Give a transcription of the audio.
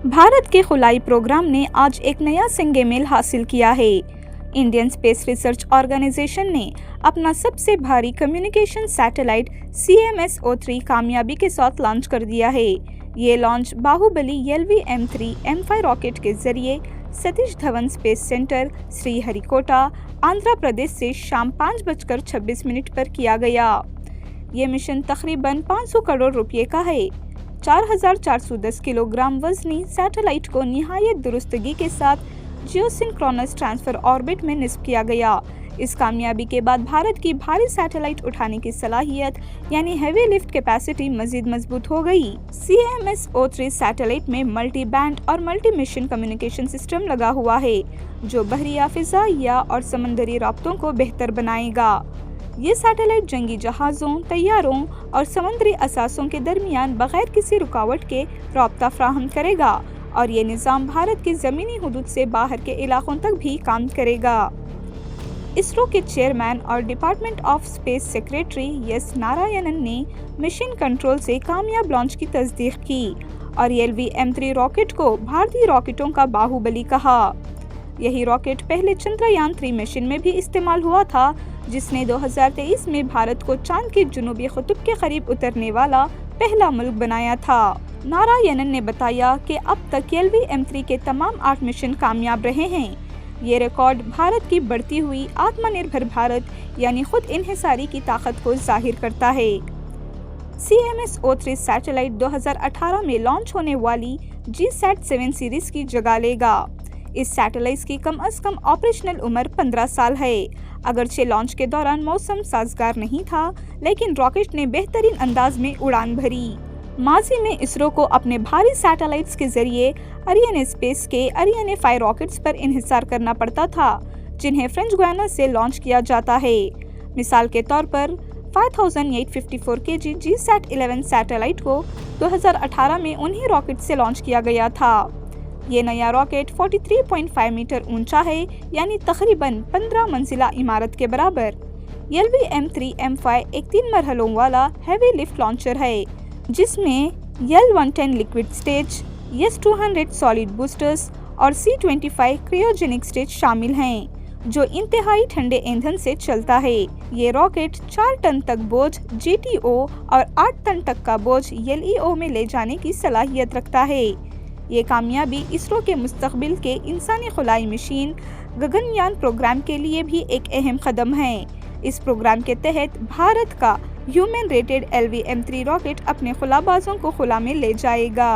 भारत के खुलाई प्रोग्राम ने आज एक नया संग मेल हासिल किया है। इंडियन स्पेस रिसर्च ऑर्गेनाइजेशन ने अपना सबसे भारी कम्युनिकेशन सैटेलाइट CMS-03 कामयाबी के साथ लॉन्च कर दिया है। ये launch Baahubali LV-M3 M5 rocket के जरिए सतीश धवन स्पेस सेंटर, श्रीहरिकोटा, आंध्र प्रदेश से शाम 5:26 पर किया गया। ये मिशन तकरीबन 500 करोड़ रुपए का है। 4410 किलोग्राम वजनी सैटेलाइट को निहायत दुरुस्तगी के साथ जियोसिंक्रोनस ट्रांसफर ऑर्बिट में निस्ब किया गया। इस कामयाबी के बाद भारत की भारी सैटेलाइट उठाने की सलाहियत यानी हेवी लिफ्ट कैपेसिटी मजीद मजबूत हो गई। CMS-03 सैटेलाइट में मल्टी बैंड और मल्टी मिशन कम्युनिकेशन सिस्टम लगा हुआ है, जो बहरिया, फिजाइया और समंदरी राब्तों को बेहतर बनाएगा। ये सैटेलाइट जंगी जहाज़ों, तैयारों और समुद्री असासों के दरमियान बगैर किसी रुकावट के राब्ता फ्राहम करेगा और ये निज़ाम भारत की ज़मीनी हुदूद से बाहर के इलाकों तक भी काम करेगा। इसरो के चेयरमैन और department of space secretary S Narayanan ने मिशन कंट्रोल से कामयाब लॉन्च की तस्दीक की और LV-M3 रॉकेट को भारतीय रॉकेटों का बाहुबली कहा। यही रॉकेट पहले चंद्रयान 3 मिशन में भी इस्तेमाल हुआ था, जिसने 2023 में भारत को चांद के जुनूबी कुतुब के करीब उतरने वाला पहला मुल्क बनाया था। नारायणन ने बताया कि अब तक LV-M3 के तमाम 8 मिशन कामयाब रहे हैं। ये रिकॉर्ड भारत की बढ़ती हुई आत्मनिर्भर भारत यानी खुद इन्हिसारी की ताकत को जाहिर करता है। CMS-03 सैटेलाइट 2018 में लॉन्च होने वाली GSAT-7 सीरीज की जगह लेगा। इस सैटेलाइट की कम से कम ऑपरेशनल उम्र 15 साल है। अगरचे लॉन्च के दौरान मौसम साजगार नहीं था, लेकिन रॉकेट ने बेहतरीन अंदाज में उड़ान भरी। माजी में इसरो को अपने भारी सैटेलाइट्स के जरिए अरियन स्पेस के Ariane 5 रॉकेट्स पर इन्हिसार करना पड़ता था, जिन्हें फ्रेंच गुयाना से लॉन्च किया जाता है। मिसाल के तौर पर 5854 kg GSAT-11 सैटेलाइट को 2018 में उन्हीं रॉकेट से लॉन्च किया गया था। ये नया रॉकेट 43.5 मीटर ऊंचा है, यानी तकरीबन 15 मंजिला इमारत के बराबर। LV-M3 M5 एक 3 मरहलों वाला हैवी लिफ्ट लॉन्चर है, जिसमें L110 liquid stage, S200 solid boosters और C25 क्रियोजेनिक स्टेज शामिल हैं, जो इंतहाई ठंडे ईंधन से चलता है। ये रॉकेट 4 टन तक बोझ GTO और 8 टन तक का बोझ LEO में ले जाने की सलाहियत रखता है। ये कामयाबी इसरो के मुस्तकबिल के इंसानी खुलाई मशीन गगनयान प्रोग्राम के लिए भी एक अहम कदम है। इस प्रोग्राम के तहत भारत का ह्यूमन रेटेड LV-M3 रॉकेट अपने खुलाबाजों को खुला में ले जाएगा।